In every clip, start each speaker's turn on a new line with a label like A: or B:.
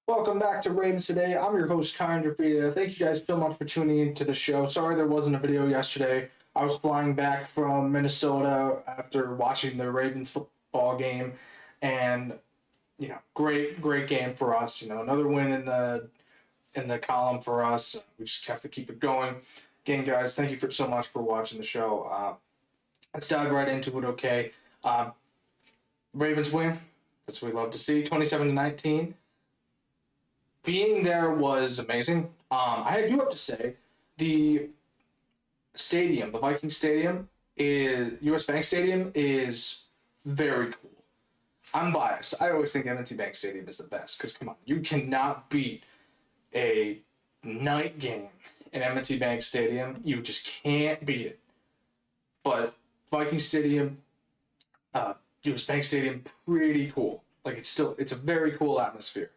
A: Welcome back to Ravens Today. I'm your host, Connor Gioffreda. Thank you guys so much for tuning into the show. Sorry there wasn't a video yesterday. I was flying back from Minnesota after watching the Ravens football game, and great game for us. Another win in the column for us. We just have to keep it going. Again, guys, thank you so much for watching the show. Let's dive right into it. Okay, Ravens win. That's what we love to see. 27-19. Being there was amazing. I do have to say, the stadium, the Vikings stadium, US Bank Stadium, is very cool. I'm biased. I always think M&T Bank Stadium is the best because, come on, you cannot beat a night game in M&T Bank Stadium. You just can't beat it. But Viking Stadium, US Bank Stadium, pretty cool. It's a very cool atmosphere.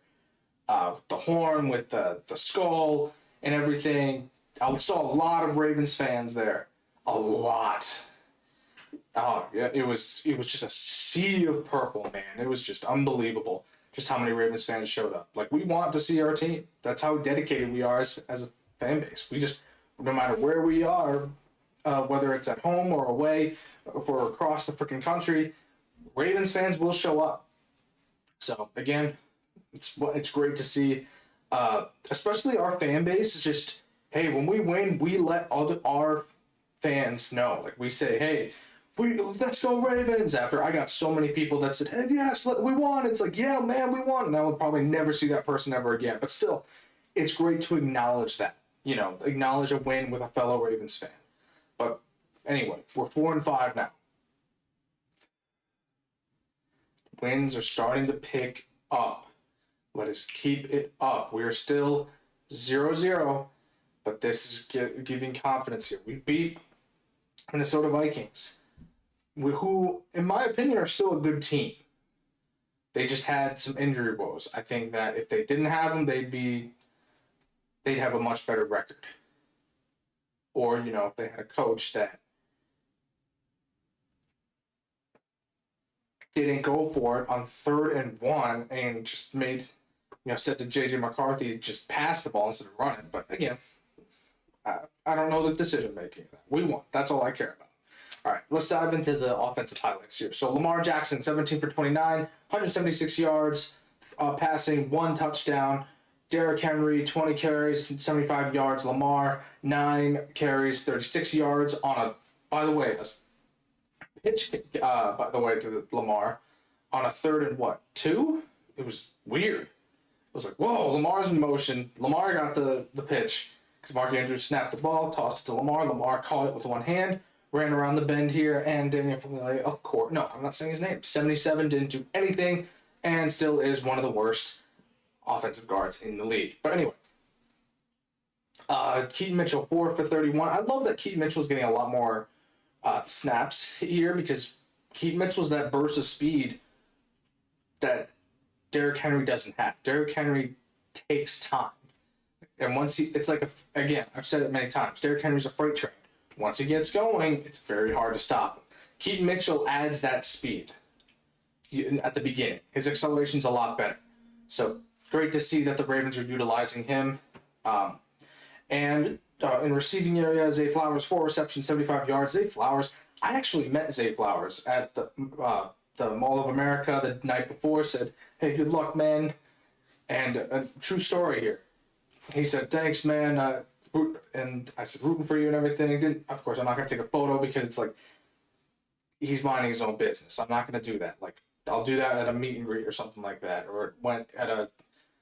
A: The horn with the skull and everything. I saw a lot of Ravens fans there. A lot. Oh yeah, it was just a sea of purple, man. It was just unbelievable just how many Ravens fans showed up. We want to see our team. That's how dedicated we are as a fan base. We just, no matter where we are, whether it's at home or away or across the freaking country, Ravens fans will show up. So again, it's great to see, especially our fan base is just, hey, when we win, we let our fans know. We say, hey, let's go Ravens. After I got so many people that said, hey, yes, we won. It's yeah, man, we won. And I will probably never see that person ever again. But still, it's great to acknowledge that, acknowledge a win with a fellow Ravens fan. But anyway, we're 4-5 now. Wins are starting to pick up. Let us keep it up. We are still 0-0, but this is giving confidence here. We beat Minnesota Vikings, who, in my opinion, are still a good team. They just had some injury woes. I think that if they didn't have them, they'd have a much better record. Or, if they had a coach that didn't go for it on 3rd and 1 and just made, said to J.J. McCarthy, just pass the ball instead of run it. But again, I don't know the decision making. We won. That's all I care about. All right, let's dive into the offensive highlights here. So Lamar Jackson, 17 for 29, 176 yards, passing, 1 touchdown. Derrick Henry, 20 carries, 75 yards. Lamar, 9 carries, 36 yards on a pitch, to Lamar on a 3rd and 2? It was weird. It was whoa, Lamar's in motion. Lamar got the pitch because Mark Andrews snapped the ball, tossed it to Lamar. Lamar caught it with one hand, ran around the bend here, and Daniel Familia, of course, no, I'm not saying his name, 77, didn't do anything, and still is one of the worst offensive guards in the league. But anyway, Keaton Mitchell, 4 for 31. I love that Keaton Mitchell's getting a lot more snaps here because Keaton Mitchell's that burst of speed that Derrick Henry doesn't have. Derrick Henry takes time. And once again, I've said it many times, Derrick Henry's a freight train. Once he gets going, it's very hard to stop him. Keaton Mitchell adds that speed at the beginning. His acceleration's a lot better. So great to see that the Ravens are utilizing him. And in receiving area, Zay Flowers, 4 receptions, 75 yards. Zay Flowers, I actually met Zay Flowers at the Mall of America the night before, said, hey, good luck, man. And a true story here. He said, thanks, man. And I said, rooting for you and everything. Of course, I'm not going to take a photo because it's he's minding his own business. I'm not going to do that. I'll do that at a meet and greet or something like that, or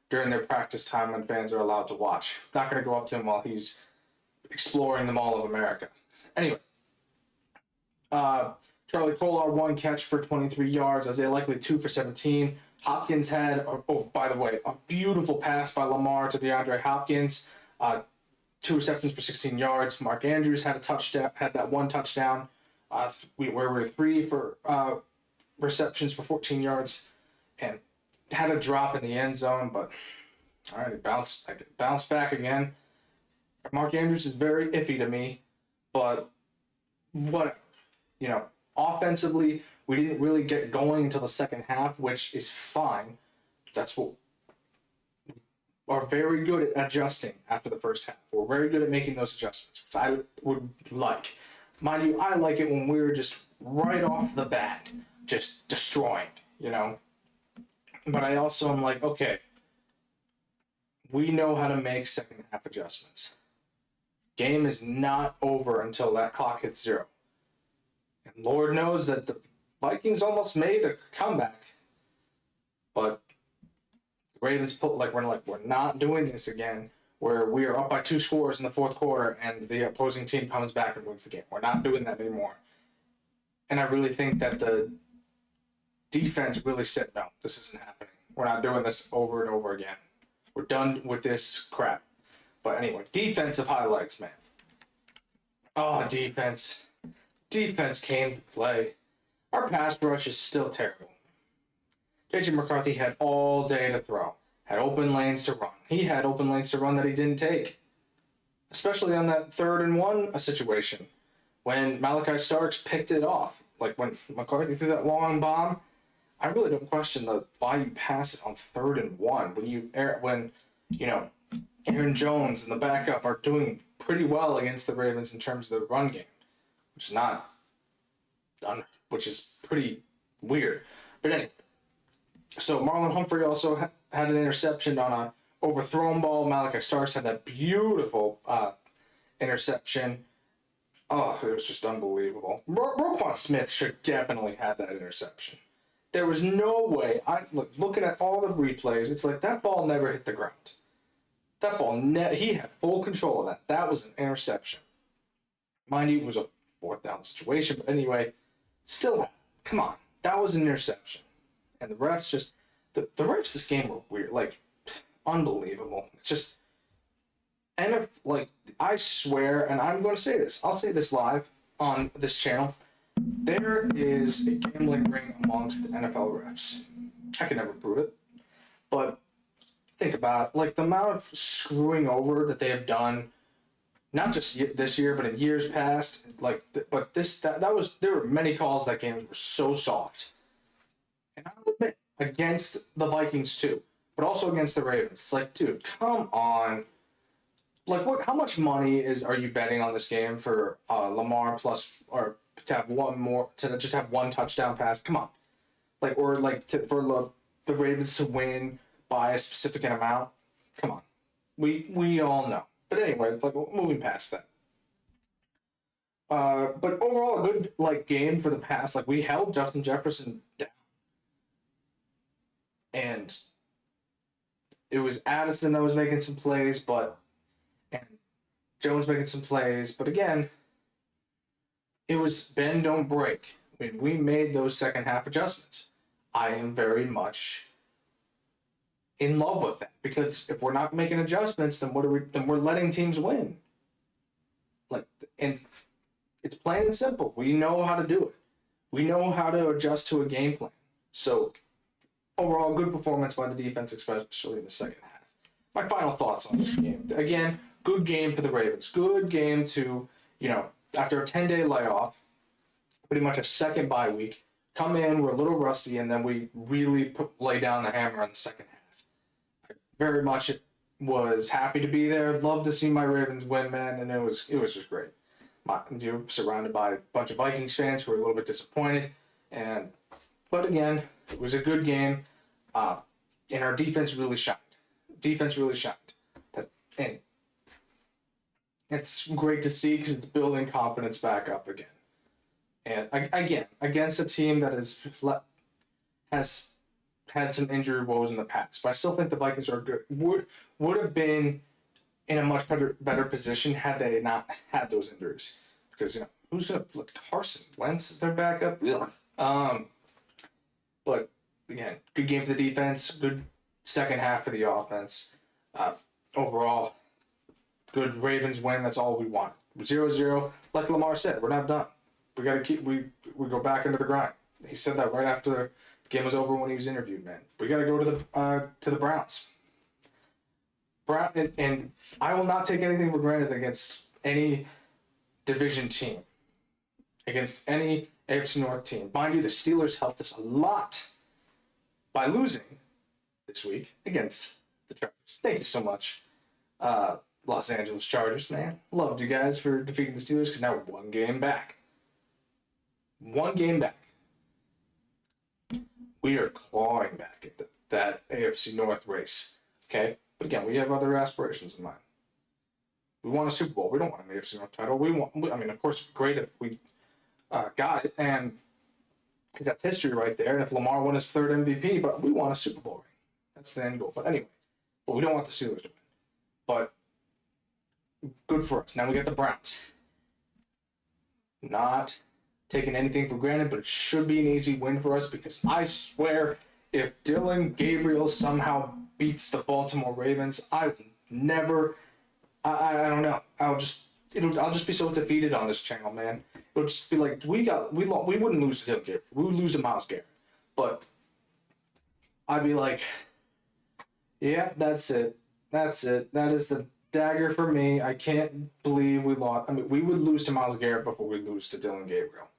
A: during their practice time when fans are allowed to watch. Not going to go up to him while he's exploring the Mall of America. Anyway, Charlie Kolar, 1 catch for 23 yards. Isaiah Likely, 2 for 17. Hopkins had, by the way, a beautiful pass by Lamar to DeAndre Hopkins. 2 receptions for 16 yards. Mark Andrews had that 1 touchdown. We were 3 for receptions for 14 yards, and had a drop in the end zone. But all right, it bounced back again. Mark Andrews is very iffy to me, but whatever. Offensively, we didn't really get going until the second half, which is fine. That's what we are very good at adjusting after the first half. We're very good at making those adjustments, which I would like. Mind you, I like it when we're just right off the bat, just destroying, you know? But I also am like, okay, we know how to make second half adjustments. Game is not over until that clock hits 0. And Lord knows that the Vikings almost made a comeback, but the Ravens put we're not doing this again, where we are up by 2 scores in the fourth quarter and the opposing team comes back and wins the game. We're not doing that anymore. And I really think that the defense really said, no, this isn't happening. We're not doing this over and over again. We're done with this crap. But anyway, defensive highlights, man. Oh, defense. Defense came to play. Our pass rush is still terrible. J.J. McCarthy had all day to throw. Had open lanes to run. He had open lanes to run that he didn't take. Especially on that 3rd and 1 situation. When Malachi Starks picked it off. Like when McCarthy threw that long bomb. I really don't question why you pass it on 3rd and 1 when Aaron Jones and the backup are doing pretty well against the Ravens in terms of the run game, which is pretty weird. But anyway, so Marlon Humphrey also had an interception on a overthrown ball. Malachi Starks had that beautiful interception. Oh, it was just unbelievable. Roquan Smith should definitely have that interception. There was no way. Looking at all the replays, it's like that ball never hit the ground. That ball, he had full control of that. That was an interception. Mind you, it was a 4th down situation, but anyway, still, come on. That was an interception. And the refs the refs this game were weird, unbelievable. It's just, I swear, and I'm going to say this, I'll say this live on this channel, there is a gambling ring amongst the NFL refs. I can never prove it, but think about it. The amount of screwing over that they have done, not just this year, but in years past. There were many calls that games were so soft, and I'll admit against the Vikings too, but also against the Ravens. It's like, dude, come on. How much money are you betting on this game for Lamar plus or to have just have one touchdown pass? Come on, for the Ravens to win by a specific amount. Come on, we all know. But anyway, moving past that. But overall, a good game for the pass. We held Justin Jefferson down, and it was Addison that was making some plays, and Jones making some plays. But again, it was bend don't break. We made those second half adjustments. I am very much in love with that, because if we're not making adjustments, then we're letting teams win. And it's plain and simple. We know how to do it. We know how to adjust to a game plan. So overall, good performance by the defense, especially in the second half. My final thoughts on this game. Again, good game for the Ravens. Good game to, after a 10-day layoff, pretty much a second bye week, come in, we're a little rusty, and then we really lay down the hammer in the second half. Very much was happy to be there. Loved to see my Ravens win, man, and it was just great. You're surrounded by a bunch of Vikings fans who were a little bit disappointed, but again, it was a good game, and our defense really shined. And it's great to see, because it's building confidence back up again. And again, against a team that has had some injury woes in the past, but I still think the Vikings are good. Would have been in a much better position had they not had those injuries, because who's gonna put Carson Wentz as their backup? But again, good game for the defense, good second half for the offense. Overall, good Ravens win. That's all we want. 0-0, like Lamar said, we're not done. We gotta we go back into the grind. He said that right after the game was over when he was interviewed, man. We got to go to the Browns. And I will not take anything for granted against any division team, against any AFC North team. Mind you, the Steelers helped us a lot by losing this week against the Chargers. Thank you so much. Los Angeles Chargers, man. Loved you guys for defeating the Steelers because now we're one game back. One game back. We are clawing back into that AFC North race. Okay? But again, we have other aspirations in mind. We want a Super Bowl. We don't want an AFC North title. Of course, it'd be great if we got it, and because that's history right there. And if Lamar won his third MVP, but we want a Super Bowl ring. That's the end goal. But anyway, we don't want the Steelers to win. But good for us. Now we got the Browns. Not taking anything for granted, but it should be an easy win for us because I swear if Dylan Gabriel somehow beats the Baltimore Ravens, I will never. I don't know. I'll just be so defeated on this channel, man. It'll just be like we wouldn't lose to Dylan Gabriel. We would lose to Myles Garrett, but I'd be like, yeah, that's it. That is the dagger for me. I can't believe we lost. We would lose to Myles Garrett before we lose to Dylan Gabriel.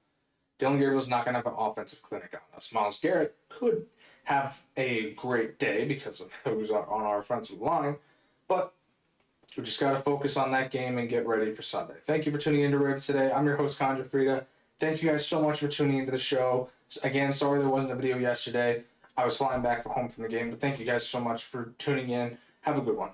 A: Dylan Gabriel's not going to have an offensive clinic on us. Myles Garrett could have a great day because of who's on our offensive line, but we just got to focus on that game and get ready for Sunday. Thank you for tuning into Ravens today. I'm your host, Connor Gioffreda. Thank you guys so much for tuning into the show. Again, sorry there wasn't a video yesterday. I was flying back home from the game, but thank you guys so much for tuning in. Have a good one.